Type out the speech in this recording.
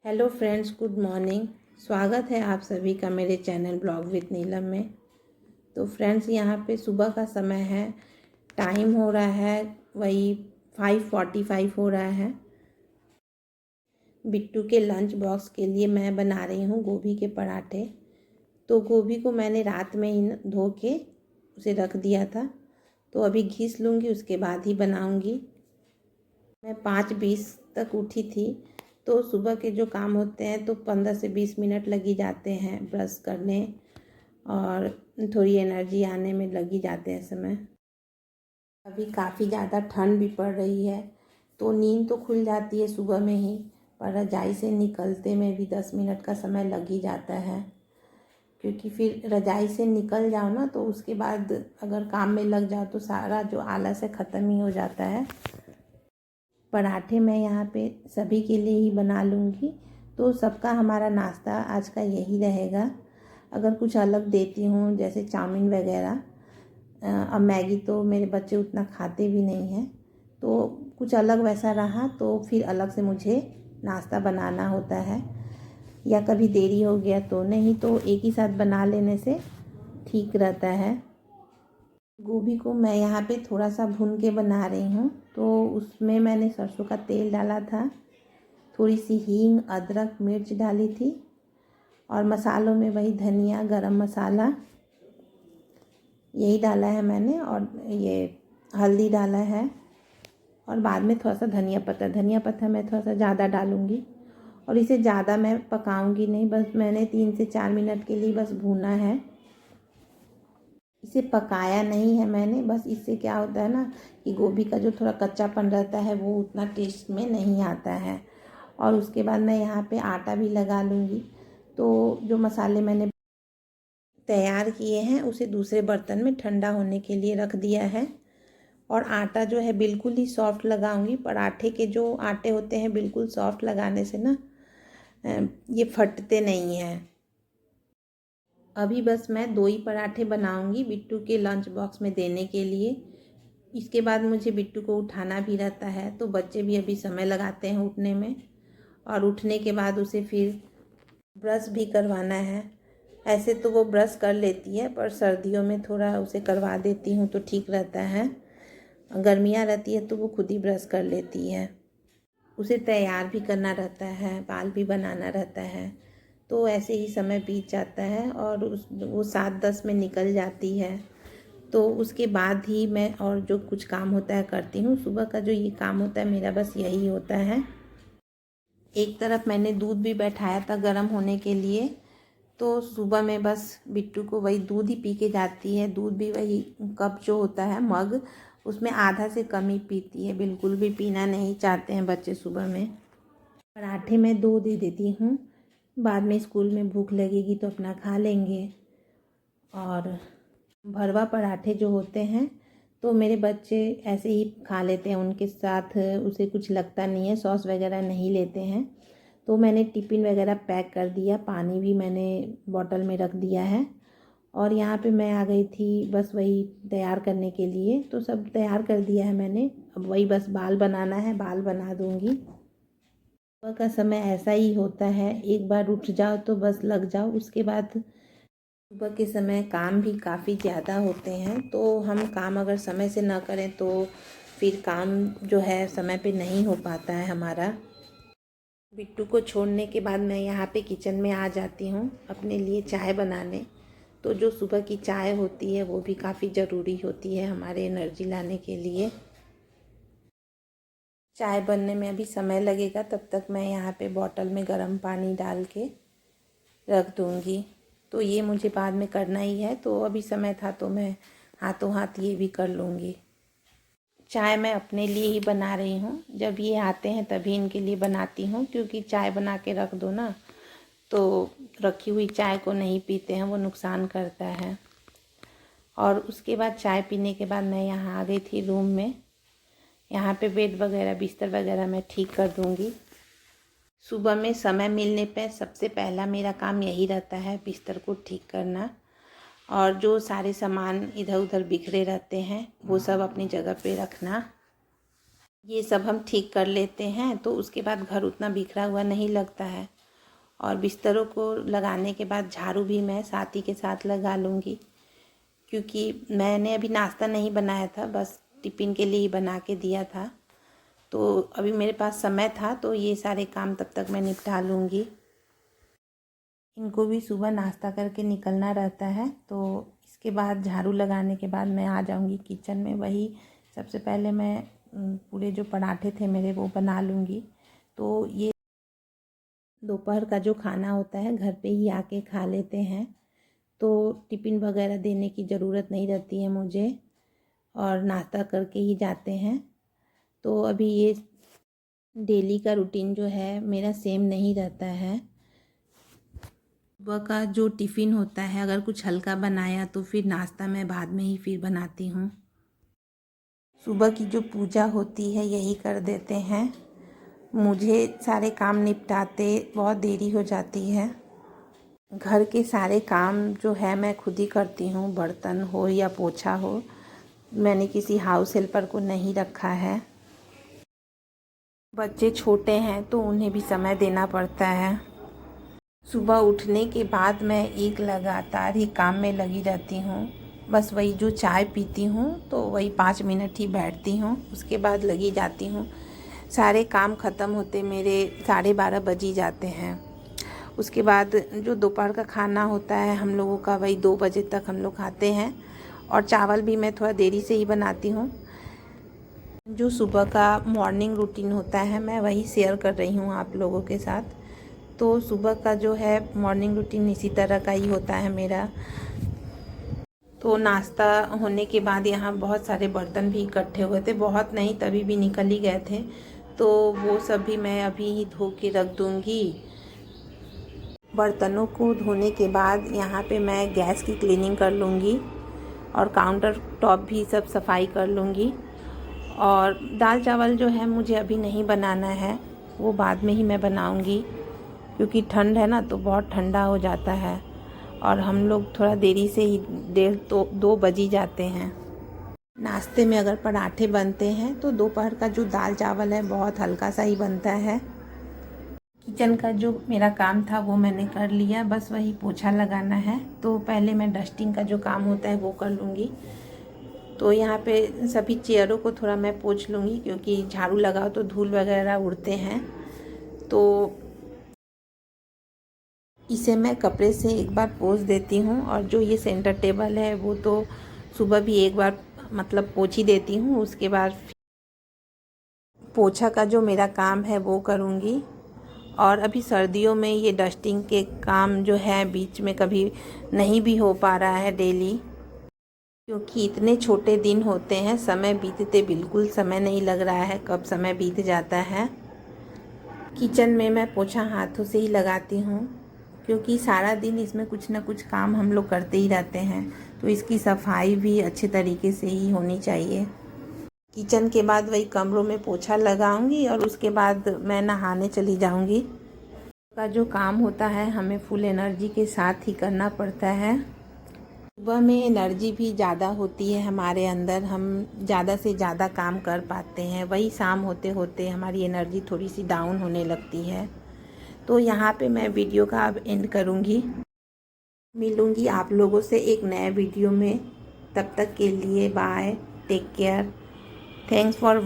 Hello friends, good morning. स्वागत है आप सभी का मेरे चैनल ब्लॉग विद नीलम में। तो फ्रेंड्स, यहाँ पे सुबह का समय है। टाइम हो रहा है वही 5:45 हो रहा है। बिट्टू के लंच बॉक्स के लिए मैं बना रही हूँ गोभी के पराठे। तो गोभी को मैंने रात में ही धो के उसे रख दिया था। तो अभी घिस लूँगी, उसके बाद ही बनाऊँगी। मैं 5:20 तक उठी थी। तो सुबह के जो काम होते हैं तो 15 से 20 मिनट लग ही जाते हैं ब्रश करने और थोड़ी एनर्जी आने में लग ही जाते हैं समय। अभी काफ़ी ज़्यादा ठंड भी पड़ रही है तो नींद तो खुल जाती है सुबह में ही, पर रजाई से निकलते में भी 10 मिनट का समय लग ही जाता है। क्योंकि फिर रजाई से निकल जाओ ना तो उसके बाद अगर काम में लग जाओ तो सारा जो आलस है ख़त्म ही हो जाता है। पराठे मैं यहाँ पे सभी के लिए ही बना लूँगी। तो सबका हमारा नाश्ता आज का यही रहेगा। अगर कुछ अलग देती हूँ जैसे चाउमीन वगैरह, अब मैगी तो मेरे बच्चे उतना खाते भी नहीं हैं, तो कुछ अलग वैसा रहा तो फिर अलग से मुझे नाश्ता बनाना होता है। या कभी देरी हो गया तो नहीं, तो एक ही साथ बना लेने से ठीक रहता है। गोभी को मैं यहाँ पे थोड़ा सा भून के बना रही हूँ। तो उसमें मैंने सरसों का तेल डाला था, थोड़ी सी हींग, अदरक, मिर्च डाली थी और मसालों में वही धनिया, गरम मसाला यही डाला है मैंने, और ये हल्दी डाला है। और बाद में थोड़ा सा धनिया पत्ता मैं थोड़ा सा ज़्यादा डालूँगी। और इसे ज़्यादा मैं पकाऊँगी नहीं, बस मैंने 3 से 4 मिनट के लिए बस भूना है। इसे पकाया नहीं है मैंने, बस इससे क्या होता है ना कि गोभी का जो थोड़ा कच्चापन रहता है वो उतना टेस्ट में नहीं आता है। और उसके बाद मैं यहाँ पे आटा भी लगा लूँगी। तो जो मसाले मैंने तैयार किए हैं उसे दूसरे बर्तन में ठंडा होने के लिए रख दिया है। और आटा जो है बिल्कुल ही सॉफ्ट लगाऊंगी। पराठे के जो आटे होते हैं बिल्कुल सॉफ्ट लगाने से ना ये फटते नहीं हैं। अभी बस मैं 2 ही पराठे बनाऊंगी बिट्टू के लंच बॉक्स में देने के लिए। इसके बाद मुझे बिट्टू को उठाना भी रहता है, तो बच्चे भी अभी समय लगाते हैं उठने में। और उठने के बाद उसे फिर ब्रश भी करवाना है। ऐसे तो वो ब्रश कर लेती है, पर सर्दियों में थोड़ा उसे करवा देती हूँ तो ठीक रहता है। गर्मियाँ रहती है तो वो खुद ही ब्रश कर लेती है। उसे तैयार भी करना रहता है, बाल भी बनाना रहता है, तो ऐसे ही समय बीत जाता है और वो 7:10 में निकल जाती है। तो उसके बाद ही मैं और जो कुछ काम होता है करती हूँ। सुबह का जो ये काम होता है मेरा बस यही होता है। एक तरफ मैंने दूध भी बैठाया था गर्म होने के लिए। तो सुबह में बस बिट्टू को वही दूध ही पी के जाती है। दूध भी वही कप जो होता है, मग, उसमें आधा से कम ही पीती है। बिल्कुल भी पीना नहीं चाहते हैं बच्चे सुबह में। पराठे मैं 2 दे देती हूँ, बाद में स्कूल में भूख लगेगी तो अपना खा लेंगे। और भरवा पराठे जो होते हैं तो मेरे बच्चे ऐसे ही खा लेते हैं, उनके साथ उसे कुछ लगता नहीं है, सॉस वगैरह नहीं लेते हैं। तो मैंने टिफ़िन वगैरह पैक कर दिया, पानी भी मैंने बॉटल में रख दिया है। और यहाँ पे मैं आ गई थी बस वही तैयार करने के लिए। तो सब तैयार कर दिया है मैंने, अब वही बस बाल बनाना है, बाल बना दूँगी। सुबह का समय ऐसा ही होता है, एक बार उठ जाओ तो बस लग जाओ। उसके बाद सुबह के समय काम भी काफ़ी ज़्यादा होते हैं, तो हम काम अगर समय से ना करें तो फिर काम जो है समय पे नहीं हो पाता है हमारा। बिट्टू को छोड़ने के बाद मैं यहाँ पे किचन में आ जाती हूँ अपने लिए चाय बनाने। तो जो सुबह की चाय होती है वो भी काफ़ी ज़रूरी होती है हमारे एनर्जी लाने के लिए। चाय बनने में अभी समय लगेगा, तब तक मैं यहाँ पे बॉटल में गर्म पानी डाल के रख दूँगी। तो ये मुझे बाद में करना ही है, तो अभी समय था तो मैं हाथों हाथ ये भी कर लूँगी। चाय मैं अपने लिए ही बना रही हूँ, जब ये आते हैं तभी इनके लिए बनाती हूँ। क्योंकि चाय बना के रख दो ना तो रखी हुई चाय को नहीं पीते हैं, वो नुकसान करता है। और उसके बाद चाय पीने के बाद मैं यहाँ आ गई थी रूम में। यहाँ पे बेड वगैरह, बिस्तर वगैरह मैं ठीक कर दूँगी। सुबह में समय मिलने पे सबसे पहला मेरा काम यही रहता है, बिस्तर को ठीक करना। और जो सारे सामान इधर उधर बिखरे रहते हैं वो सब अपनी जगह पे रखना। ये सब हम ठीक कर लेते हैं तो उसके बाद घर उतना बिखरा हुआ नहीं लगता है। और बिस्तरों को लगाने के बाद झाड़ू भी मैं साथ ही के साथ लगा लूँगी, क्योंकि मैंने अभी नाश्ता नहीं बनाया था, बस टिफ़िन के लिए ही बना के दिया था। तो अभी मेरे पास समय था तो ये सारे काम तब तक मैं निपटा लूँगी। इनको भी सुबह नाश्ता करके निकलना रहता है, तो इसके बाद झाड़ू लगाने के बाद मैं आ जाऊँगी किचन में। वही सबसे पहले मैं पूरे जो पराठे थे मेरे वो बना लूँगी। तो ये दोपहर का जो खाना होता है घर पे ही आके खा लेते हैं, तो टिफ़िन वगैरह देने की ज़रूरत नहीं रहती है मुझे, और नाश्ता करके ही जाते हैं। तो अभी ये डेली का रूटीन जो है मेरा सेम नहीं रहता है। सुबह का जो टिफ़िन होता है अगर कुछ हल्का बनाया तो फिर नाश्ता मैं बाद में ही फिर बनाती हूँ। सुबह की जो पूजा होती है यही कर देते हैं। मुझे सारे काम निपटाते बहुत देरी हो जाती है। घर के सारे काम जो है मैं खुद ही करती हूँ, बर्तन हो या पोछा हो। मैंने किसी हाउस हेल्पर को नहीं रखा है। बच्चे छोटे हैं तो उन्हें भी समय देना पड़ता है। सुबह उठने के बाद मैं एक लगातार ही काम में लगी रहती हूँ। बस वही जो चाय पीती हूँ तो वही 5 मिनट ही बैठती हूँ, उसके बाद लगी जाती हूँ। सारे काम ख़त्म होते मेरे 12:30 बज ही जाते हैं। उसके बाद जो दोपहर का खाना होता है हम लोगों का वही 2 बजे तक हम लोग खाते हैं, और चावल भी मैं थोड़ा देरी से ही बनाती हूँ। जो सुबह का मॉर्निंग रूटीन होता है मैं वही शेयर कर रही हूँ आप लोगों के साथ। तो सुबह का जो है मॉर्निंग रूटीन इसी तरह का ही होता है मेरा। तो नाश्ता होने के बाद यहाँ बहुत सारे बर्तन भी इकट्ठे हुए थे, बहुत नहीं तभी भी निकल ही गए थे, तो वो सब भी मैं अभी ही धो के रख दूँगी। बर्तनों को धोने के बाद यहाँ पे मैं गैस की क्लीनिंग कर लूँगी और काउंटर टॉप भी सब सफाई कर लूँगी। और दाल चावल जो है मुझे अभी नहीं बनाना है, वो बाद में ही मैं बनाऊँगी, क्योंकि ठंड है ना तो बहुत ठंडा हो जाता है, और हम लोग थोड़ा देरी से ही 1:30-2 बज ही जाते हैं। नाश्ते में अगर पराठे बनते हैं तो दोपहर का जो दाल चावल है बहुत हल्का सा ही बनता है। किचन का जो मेरा काम था वो मैंने कर लिया, बस वही पोछा लगाना है। तो पहले मैं डस्टिंग का जो काम होता है वो कर लूँगी। तो यहाँ पे सभी चेयरों को थोड़ा मैं पोंछ लूँगी, क्योंकि झाड़ू लगाओ तो धूल वगैरह उड़ते हैं। तो इसे मैं कपड़े से एक बार पोंछ देती हूँ, और जो ये सेंटर टेबल है वो तो सुबह भी एक बार मतलब पोंछ ही देती हूँ। उसके बाद पोछा का जो मेरा काम है वो करूँगी। और अभी सर्दियों में ये डस्टिंग के काम जो है बीच में कभी नहीं भी हो पा रहा है डेली, क्योंकि इतने छोटे दिन होते हैं, समय बीतते बिल्कुल समय नहीं लग रहा है कब समय बीत जाता है। किचन में मैं पोछा हाथों से ही लगाती हूँ, क्योंकि सारा दिन इसमें कुछ ना कुछ काम हम लोग करते ही रहते हैं, तो इसकी सफाई भी अच्छे तरीके से ही होनी चाहिए। किचन के बाद वही कमरों में पोछा लगाऊंगी और उसके बाद मैं नहाने चली जाऊंगी। का जो काम होता है हमें फुल एनर्जी के साथ ही करना पड़ता है। सुबह में एनर्जी भी ज़्यादा होती है हमारे अंदर, हम ज़्यादा से ज़्यादा काम कर पाते हैं। वही शाम होते होते हमारी एनर्जी थोड़ी सी डाउन होने लगती है। तो यहाँ पे मैं वीडियो का अब एंड करूँगी। मिलूँगी आप लोगों से एक नए वीडियो में। तब तक के लिए bye, take care, thanks for